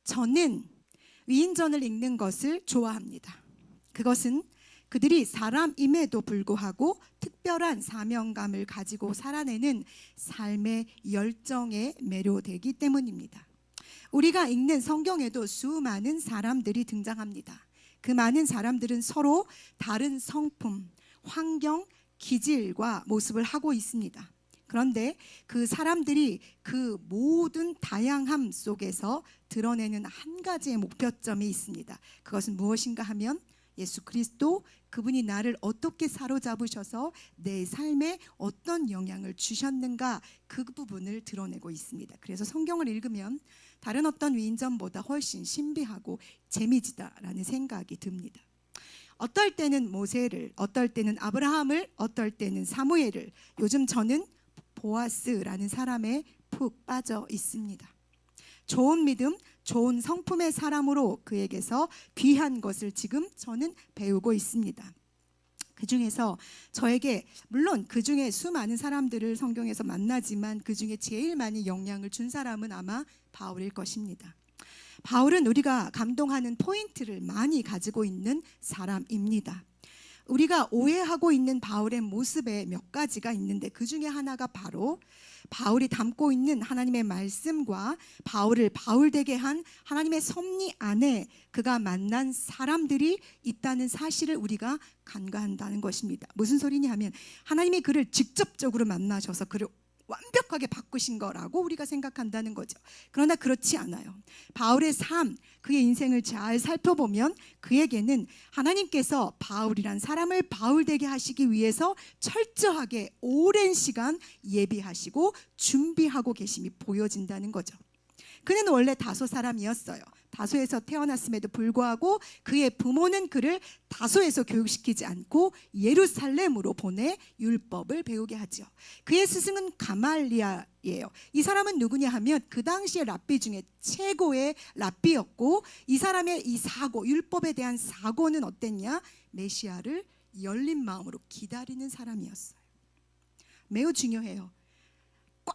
저는 위인전을 읽는 것을 좋아합니다. 그것은 그들이 사람임에도 불구하고 특별한 사명감을 가지고 살아내는 삶의 열정에 매료되기 때문입니다. 우리가 읽는 성경에도 수많은 사람들이 등장합니다. 그 많은 사람들은 서로 다른 성품, 환경, 기질과 모습을 하고 있습니다. 그런데 그 사람들이 그 모든 다양함 속에서 드러내는 한 가지의 목표점이 있습니다. 그것은 무엇인가 하면 예수 그리스도, 그분이 나를 어떻게 사로잡으셔서 내 삶에 어떤 영향을 주셨는가, 그 부분을 드러내고 있습니다. 그래서 성경을 읽으면 다른 어떤 위인전보다 훨씬 신비하고 재미지다라는 생각이 듭니다. 어떨 때는 모세를, 어떨 때는 아브라함을, 어떨 때는 사무엘을, 요즘 저는 보아스라는 사람에 푹 빠져 있습니다. 좋은 믿음, 좋은 성품의 사람으로 그에게서 귀한 것을 지금 저는 배우고 있습니다. 그 중에서 저에게, 물론 그 중에 수많은 사람들을 성경에서 만나지만 그 중에 제일 많이 영향을 준 사람은 아마 바울일 것입니다. 바울은 우리가 감동하는 포인트를 많이 가지고 있는 사람입니다. 우리가 오해하고 있는 바울의 모습에 몇 가지가 있는데 그 중에 하나가 바로 바울이 담고 있는 하나님의 말씀과 바울을 바울되게 한 하나님의 섭리 안에 그가 만난 사람들이 있다는 사실을 우리가 간과한다는 것입니다. 무슨 소리냐 하면 하나님이 그를 직접적으로 만나셔서 그를 완벽하게 바꾸신 거라고 우리가 생각한다는 거죠. 그러나 그렇지 않아요. 바울의 삶, 그의 인생을 잘 살펴보면 그에게는 하나님께서 바울이란 사람을 바울되게 하시기 위해서 철저하게 오랜 시간 예비하시고 준비하고 계심이 보여진다는 거죠. 그는 원래 다소 사람이었어요. 다소에서 태어났음에도 불구하고 그의 부모는 그를 다소에서 교육시키지 않고 예루살렘으로 보내 율법을 배우게 하죠. 그의 스승은 가말리엘이에요. 이 사람은 누구냐 하면 그 당시의 랍비 중에 최고의 랍비였고, 이 사람의 이 사고, 율법에 대한 사고는 어땠냐? 메시아를 열린 마음으로 기다리는 사람이었어요. 매우 중요해요.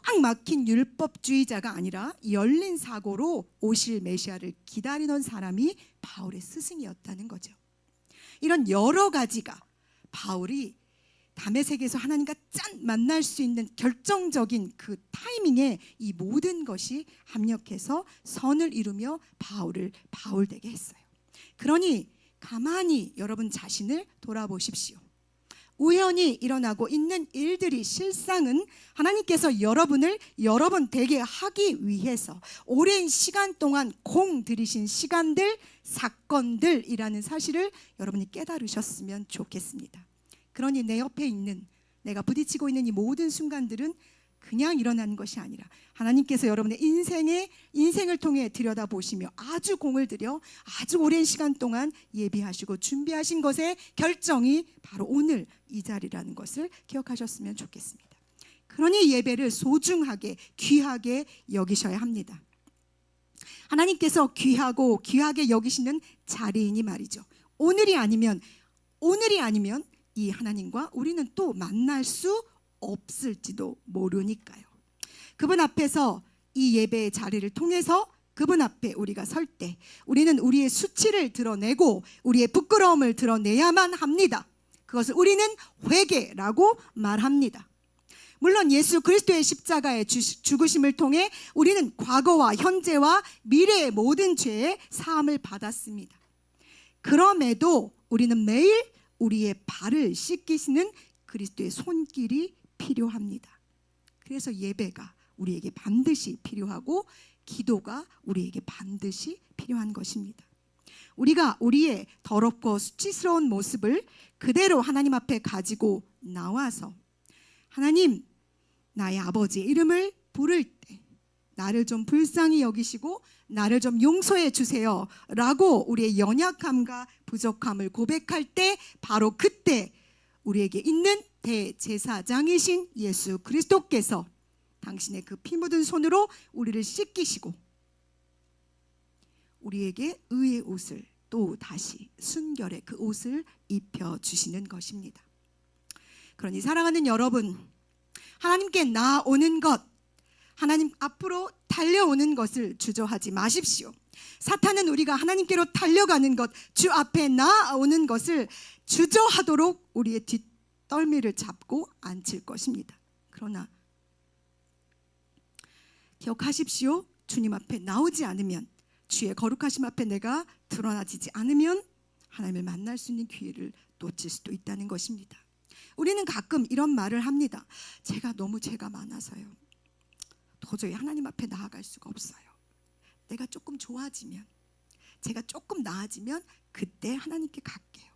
꽉 막힌 율법주의자가 아니라 열린 사고로 오실 메시아를 기다리던 사람이 바울의 스승이었다는 거죠. 이런 여러 가지가 바울이 다메섹에서 하나님과 짠 만날 수 있는 결정적인 그 타이밍에 이 모든 것이 합력해서 선을 이루며 바울을 바울되게 했어요. 그러니 가만히 여러분 자신을 돌아보십시오. 우연히 일어나고 있는 일들이 실상은 하나님께서 여러분을 여러분 되게 하기 위해서 오랜 시간 동안 공들이신 시간들, 사건들이라는 사실을 여러분이 깨달으셨으면 좋겠습니다. 그러니 내 옆에 있는, 내가 부딪히고 있는 이 모든 순간들은 그냥 일어나는 것이 아니라 하나님께서 여러분의 인생을 통해 들여다보시며 아주 공을 들여 아주 오랜 시간 동안 예비하시고 준비하신 것의 결정이 바로 오늘 이 자리라는 것을 기억하셨으면 좋겠습니다. 그러니 예배를 소중하게, 귀하게 여기셔야 합니다. 하나님께서 귀하고 귀하게 여기시는 자리이니 말이죠. 오늘이 아니면 이 하나님과 우리는 또 만날 수 없을지도 모르니까요. 그분 앞에서 이 예배의 자리를 통해서 그분 앞에 우리가 설 때 우리는 우리의 수치를 드러내고 우리의 부끄러움을 드러내야만 합니다. 그것을 우리는 회개라고 말합니다. 물론 예수 그리스도의 십자가의 죽으심을 통해 우리는 과거와 현재와 미래의 모든 죄의 사함을 받았습니다. 그럼에도 우리는 매일 우리의 발을 씻기시는 그리스도의 손길이 필요합니다. 그래서 예배가 우리에게 반드시 필요하고 기도가 우리에게 반드시 필요한 것입니다. 우리가 우리의 더럽고 수치스러운 모습을 그대로 하나님 앞에 가지고 나와서 하나님, 나의 아버지의 이름을 부를 때 나를 좀 불쌍히 여기시고 나를 좀 용서해 주세요 라고 우리의 연약함과 부족함을 고백할 때 바로 그때 우리에게 있는 대제사장이신 예수 그리스도께서 당신의 그 피 묻은 손으로 우리를 씻기시고 우리에게 의의 옷을 또 다시 순결의 그 옷을 입혀주시는 것입니다. 그러니 사랑하는 여러분, 하나님께 나아오는 것, 하나님 앞으로 달려오는 것을 주저하지 마십시오. 사탄은 우리가 하나님께로 달려가는 것, 주 앞에 나아오는 것을 주저하도록 우리의 뒷덜미를 잡고 앉힐 것입니다. 그러나 기억하십시오. 주님 앞에 나오지 않으면, 주의 거룩하심 앞에 내가 드러나지지 않으면 하나님을 만날 수 있는 기회를 놓칠 수도 있다는 것입니다. 우리는 가끔 이런 말을 합니다. 제가 너무 죄가 많아서요, 도저히 하나님 앞에 나아갈 수가 없어요. 내가 조금 좋아지면, 제가 조금 나아지면 그때 하나님께 갈게요.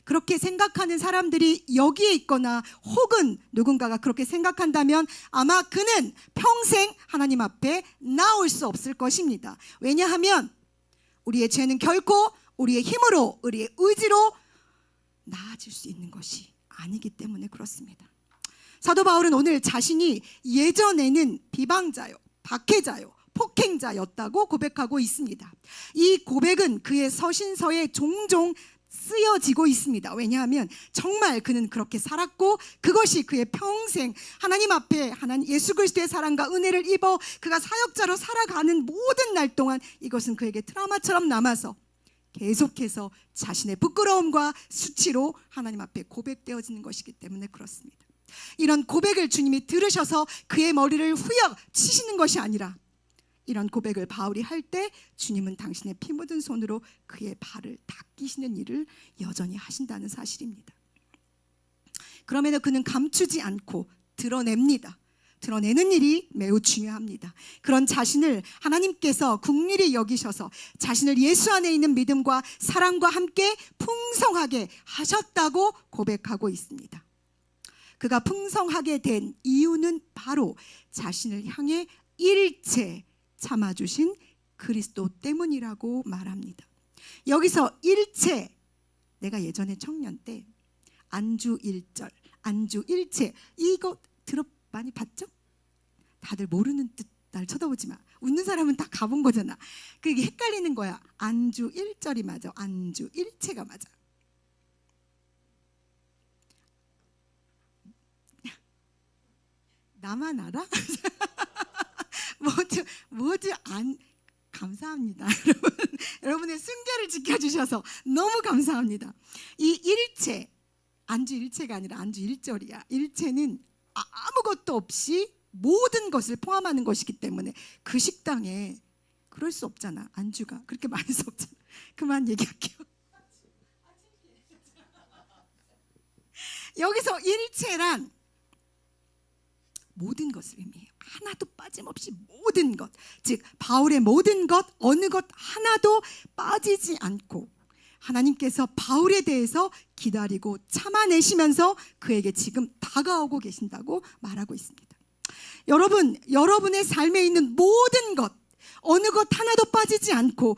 그렇게 생각하는 사람들이 여기에 있거나 혹은 누군가가 그렇게 생각한다면 아마 그는 평생 하나님 앞에 나올 수 없을 것입니다. 왜냐하면 우리의 죄는 결코 우리의 힘으로, 우리의 의지로 나아질 수 있는 것이 아니기 때문에 그렇습니다. 사도 바울은 오늘 자신이 예전에는 비방자요, 박해자요, 폭행자였다고 고백하고 있습니다. 이 고백은 그의 서신서에 종종 쓰여지고 있습니다. 왜냐하면 정말 그는 그렇게 살았고 그것이 그의 평생 하나님 앞에 하나님 예수 그리스도의 사랑과 은혜를 입어 그가 사역자로 살아가는 모든 날 동안 이것은 그에게 트라우마처럼 남아서 계속해서 자신의 부끄러움과 수치로 하나님 앞에 고백되어지는 것이기 때문에 그렇습니다. 이런 고백을 주님이 들으셔서 그의 머리를 후역 치시는 것이 아니라, 이런 고백을 바울이 할 때 주님은 당신의 피 묻은 손으로 그의 발을 닦이시는 일을 여전히 하신다는 사실입니다. 그럼에도 그는 감추지 않고 드러냅니다. 드러내는 일이 매우 중요합니다. 그런 자신을 하나님께서 긍휼히 여기셔서 자신을 예수 안에 있는 믿음과 사랑과 함께 풍성하게 하셨다고 고백하고 있습니다. 그가 풍성하게 된 이유는 바로 자신을 향해 일체 참아주신 그리스도 때문이라고 말합니다. 여기서 일체, 내가 예전에 청년 때 안주 1절, 안주 일체, 이거 많이 봤죠? 다들 모르는 듯 날 쳐다보지 마. 웃는 사람은 다 가본 거잖아. 그게 헷갈리는 거야. 안주 1절이 맞아, 안주 일체가 맞아. 나만 알아? 모두 안 감사합니다. 여러분의 순결을 지켜주셔서 너무 감사합니다. 이 일체, 안주 일체가 아니라 안주 1절이야. 일체는 아무것도 없이 모든 것을 포함하는 것이기 때문에 그 식당에 그럴 수 없잖아. 안주가 그렇게 많을 수 없잖아. 그만 얘기할게요. 여기서 일체란 모든 것을 의미해요. 하나도 빠짐없이 모든 것, 즉 바울의 모든 것, 어느 것 하나도 빠지지 않고 하나님께서 바울에 대해서 기다리고 참아내시면서 그에게 지금 다가오고 계신다고 말하고 있습니다. 여러분, 여러분의 삶에 있는 모든 것, 어느 것 하나도 빠지지 않고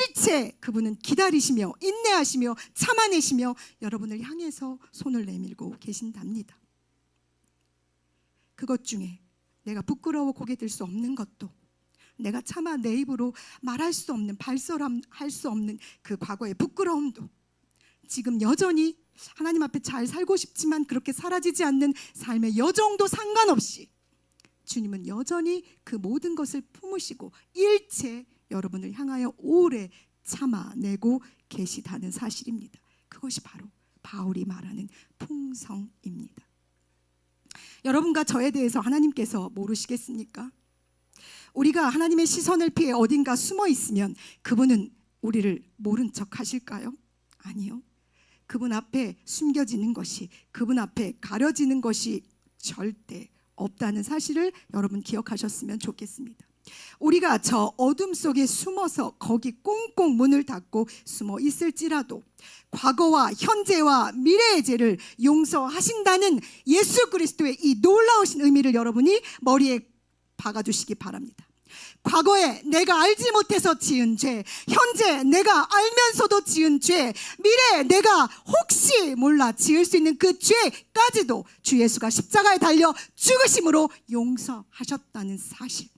일체 그분은 기다리시며 인내하시며 참아내시며 여러분을 향해서 손을 내밀고 계신답니다. 그것 중에 내가 부끄러워 고개 들 수 없는 것도, 내가 차마 내 입으로 말할 수 없는, 발설할 수 없는 그 과거의 부끄러움도, 지금 여전히 하나님 앞에 잘 살고 싶지만 그렇게 사라지지 않는 삶의 여정도 상관없이 주님은 여전히 그 모든 것을 품으시고 일체 여러분을 향하여 오래 참아내고 계시다는 사실입니다. 그것이 바로 바울이 말하는 풍성입니다. 여러분과 저에 대해서 하나님께서 모르시겠습니까? 우리가 하나님의 시선을 피해 어딘가 숨어 있으면 그분은 우리를 모른 척 하실까요? 아니요. 그분 앞에 숨겨지는 것이, 그분 앞에 가려지는 것이 절대 없다는 사실을 여러분 기억하셨으면 좋겠습니다. 우리가 저 어둠 속에 숨어서 거기 꽁꽁 문을 닫고 숨어 있을지라도 과거와 현재와 미래의 죄를 용서하신다는 예수 그리스도의 이 놀라우신 의미를 여러분이 머리에 박아두시기 바랍니다. 과거에 내가 알지 못해서 지은 죄, 현재 내가 알면서도 지은 죄, 미래에 내가 혹시 몰라 지을 수 있는 그 죄까지도 주 예수가 십자가에 달려 죽으심으로 용서하셨다는 사실.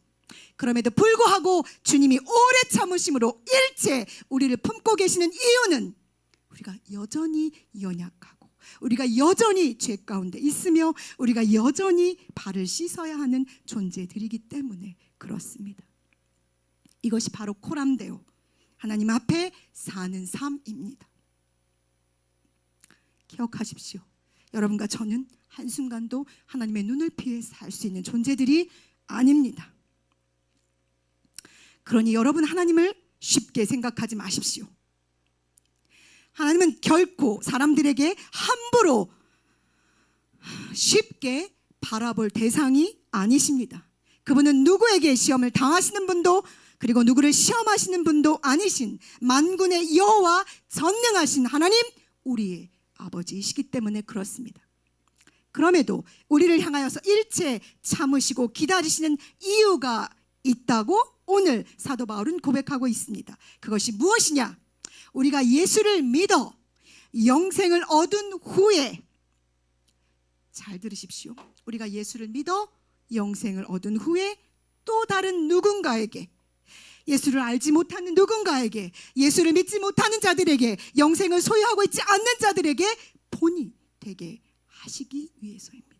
그럼에도 불구하고 주님이 오래 참으심으로 일체 우리를 품고 계시는 이유는 우리가 여전히 연약하고 우리가 여전히 죄 가운데 있으며 우리가 여전히 발을 씻어야 하는 존재들이기 때문에 그렇습니다. 이것이 바로 코람데오, 하나님 앞에 사는 삶입니다. 기억하십시오. 여러분과 저는 한순간도 하나님의 눈을 피해 살 수 있는 존재들이 아닙니다. 그러니 여러분, 하나님을 쉽게 생각하지 마십시오. 하나님은 결코 사람들에게 함부로 쉽게 바라볼 대상이 아니십니다. 그분은 누구에게 시험을 당하시는 분도, 그리고 누구를 시험하시는 분도 아니신 만군의 여호와, 전능하신 하나님, 우리의 아버지이시기 때문에 그렇습니다. 그럼에도 우리를 향하여서 일체 참으시고 기다리시는 이유가 있다고 오늘 사도 바울은 고백하고 있습니다. 그것이 무엇이냐? 우리가 예수를 믿어 영생을 얻은 후에, 잘 들으십시오. 우리가 예수를 믿어 영생을 얻은 후에 또 다른 누군가에게, 예수를 알지 못하는 누군가에게, 예수를 믿지 못하는 자들에게, 영생을 소유하고 있지 않는 자들에게 본이 되게 하시기 위해서입니다.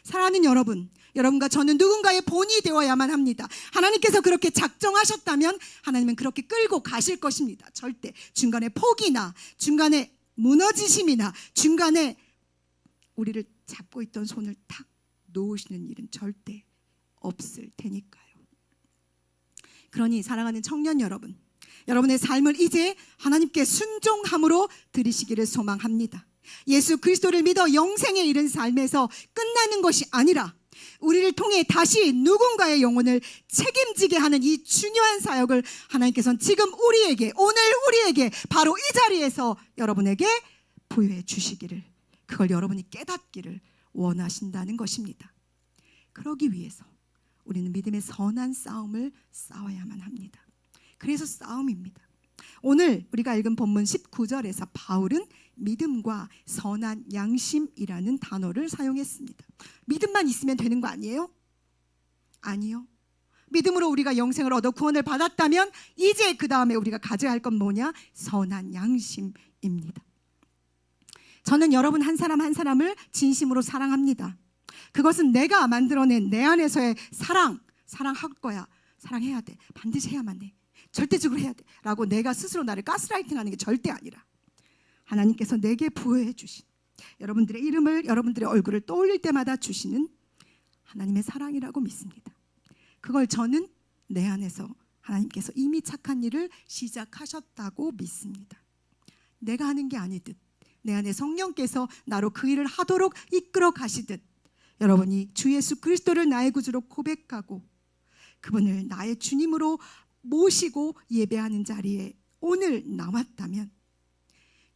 사랑하는 여러분, 여러분과 저는 누군가의 본이 되어야만 합니다. 하나님께서 그렇게 작정하셨다면 하나님은 그렇게 끌고 가실 것입니다. 절대 중간에 포기나 중간에 무너지심이나 중간에 우리를 잡고 있던 손을 탁 놓으시는 일은 절대 없을 테니까요. 그러니 사랑하는 청년 여러분, 여러분의 삶을 이제 하나님께 순종함으로 드리시기를 소망합니다. 예수 그리스도를 믿어 영생에 이른 삶에서 끝나는 것이 아니라 우리를 통해 다시 누군가의 영혼을 책임지게 하는 이 중요한 사역을 하나님께서는 지금 우리에게, 오늘 우리에게 바로 이 자리에서 여러분에게 부여해 주시기를, 그걸 여러분이 깨닫기를 원하신다는 것입니다. 그러기 위해서 우리는 믿음의 선한 싸움을 싸워야만 합니다. 그래서 싸움입니다. 오늘 우리가 읽은 본문 19절에서 바울은 믿음과 선한 양심이라는 단어를 사용했습니다. 믿음만 있으면 되는 거 아니에요? 아니요. 믿음으로 우리가 영생을 얻어 구원을 받았다면 이제 그 다음에 우리가 가져야 할 건 뭐냐? 선한 양심입니다. 저는 여러분 한 사람 한 사람을 진심으로 사랑합니다. 그것은 내가 만들어낸 내 안에서의 사랑할 거야, 사랑해야 돼, 반드시 해야만 해, 절대적으로 해야 돼 라고 내가 스스로 나를 가스라이팅하는 게 절대 아니라, 하나님께서 내게 부여해 주신, 여러분들의 이름을, 여러분들의 얼굴을 떠올릴 때마다 주시는 하나님의 사랑이라고 믿습니다. 그걸 저는 내 안에서 하나님께서 이미 착한 일을 시작하셨다고 믿습니다. 내가 하는 게 아니듯 내 안에 성령께서 나로 그 일을 하도록 이끌어 가시듯, 여러분이 주 예수 그리스도를 나의 구주로 고백하고 그분을 나의 주님으로 모시고 예배하는 자리에 오늘 나왔다면,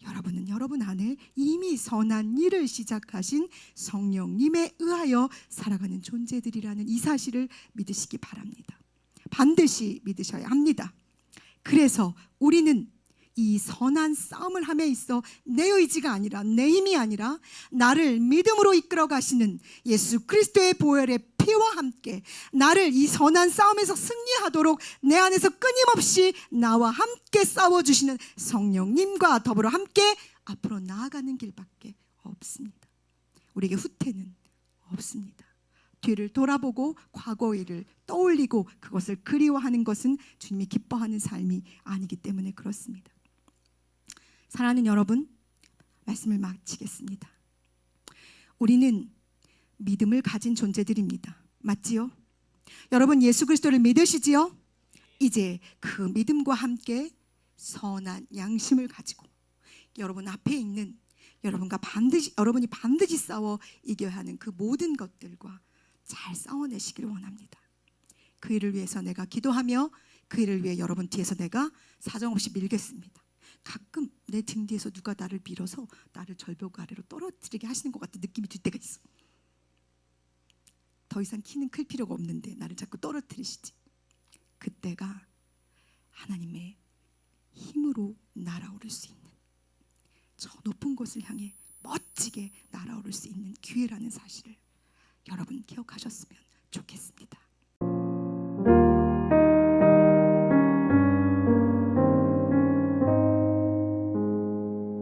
여러분은 여러분 안에 이미 선한 일을 시작하신 성령님에 의하여 살아가는 존재들이라는 이 사실을 믿으시기 바랍니다. 반드시 믿으셔야 합니다. 그래서 우리는 이 선한 싸움을 함에 있어 내 의지가 아니라, 내 힘이 아니라 나를 믿음으로 이끌어 가시는 예수 그리스도의 보혈의 피와 함께 나를 이 선한 싸움에서 승리하도록 내 안에서 끊임없이 나와 함께 싸워주시는 성령님과 더불어 함께 앞으로 나아가는 길밖에 없습니다. 우리에게 후퇴는 없습니다. 뒤를 돌아보고 과거 일을 떠올리고 그것을 그리워하는 것은 주님이 기뻐하는 삶이 아니기 때문에 그렇습니다. 사랑하는 여러분, 말씀을 마치겠습니다. 우리는 믿음을 가진 존재들입니다. 맞지요? 여러분 예수 그리스도를 믿으시지요? 이제 그 믿음과 함께 선한 양심을 가지고 여러분 앞에 있는 여러분이 반드시 싸워 이겨야 하는 그 모든 것들과 잘 싸워내시기를 원합니다. 그 일을 위해서 내가 기도하며 그 일을 위해 여러분 뒤에서 내가 사정없이 밀겠습니다. 가끔 내 등 뒤에서 누가 나를 밀어서 나를 절벽 아래로 떨어뜨리게 하시는 것 같은 느낌이 들 때가 있어. 더 이상 키는 클 필요가 없는데 나를 자꾸 떨어뜨리시지. 그때가 하나님의 힘으로 날아오를 수 있는, 저 높은 곳을 향해 멋지게 날아오를 수 있는 기회라는 사실을 여러분 기억하셨으면 좋겠습니다.